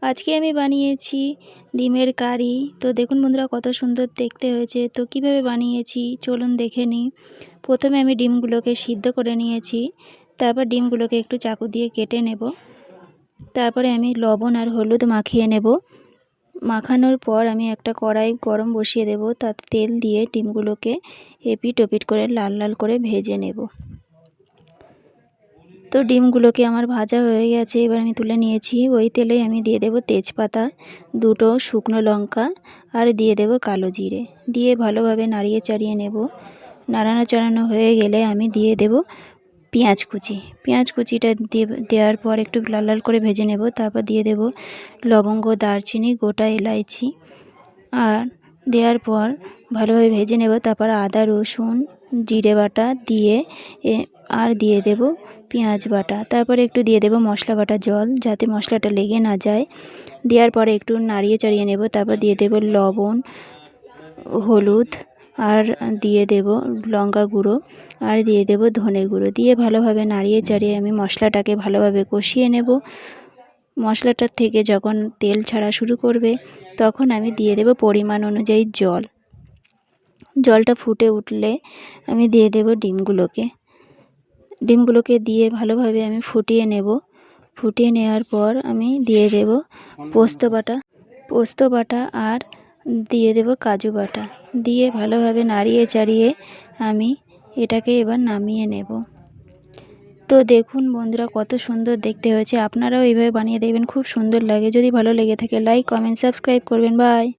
আজকে আমি বানিয়েছি ডিমের কারি। তো দেখুন বন্ধুরা, কত সুন্দর দেখতে হয়েছে। তো কিভাবে বানিয়েছি চলুন দেখে নিই। প্রথমে আমি ডিমগুলোকে সিদ্ধ করে নিয়েছি। তারপর ডিমগুলোকে একটু চাকু দিয়ে কেটে নেব। তারপরে আমি লবণ আর হলুদ মাখিয়ে নেব। মাখানোর পর আমি একটা কড়াই গরম বসিয়ে দেব। তাতে তেল দিয়ে ডিমগুলোকে এপিট ওপিট করে লাল লাল করে ভেজে নেব। তো ডিমগুলোকে আমার ভাজা হয়ে গেছে, এবার আমি তুলে নিয়েছি। ওই তেলেই আমি দিয়ে দেব তেজপাতা, দুটো শুকনো লঙ্কা আর দিয়ে দেব কালো জিরে। দিয়ে ভালোভাবে নাড়িয়ে চাড়িয়ে নেব। নাড়ানো চাড়ানো হয়ে গেলে আমি দিয়ে দেব পেঁয়াজ কুচি। পেঁয়াজ কুচিটা দেওয়ার পর একটু লাল লাল করে ভেজে নেব। তারপর দিয়ে দেব লবঙ্গ, দারচিনি, গোটা এলাইচি আর দেওয়ার পর ভালোভাবে ভেজে নেব। তারপর আদা, রসুন, জিরে বাটা দিয়ে আর দিয়ে দেব পেঁয়াজ বাটা। তারপরে একটু দিয়ে দেব মশলা বাটা জল, যাতে মশলাটা লেগে না যায়। দেওয়ার পরে একটু নাড়িয়ে চাড়িয়ে নেব। তারপর দিয়ে দেব লবণ, হলুদ আর দিয়ে দেব লঙ্কা গুঁড়ো আর দিয়ে দেব ধনে গুঁড়ো। দিয়ে ভালোভাবে নাড়িয়ে চাড়িয়ে আমি মশলাটাকে ভালোভাবে কষিয়ে নেব। মশলাটার থেকে যখন তেল ছাড়া শুরু করবে তখন আমি দিয়ে দেব পরিমাণ অনুযায়ী জল। জলটা ফুটে উঠলে আমি দিয়ে দেব ডিমগুলোকে দিয়ে ভালোভাবে আমি ফুটিয়ে নেব। ফুটিয়ে নেওয়ার পর আমি দিয়ে দেব পোস্ত বাটা আর দিয়ে দেব কাজু বাটা। দিয়ে ভালোভাবে নাড়িয়ে চাড়িয়ে আমি এটাকে এবার নামিয়ে নেব। তো দেখুন বন্ধুরা, কত সুন্দর দেখতে হয়েছে। আপনারাও এইভাবে বানিয়ে দেখবেন, খুব সুন্দর লাগে। যদি ভালো লেগে থাকে লাইক, কমেন্ট, সাবস্ক্রাইব করবেন। বাই।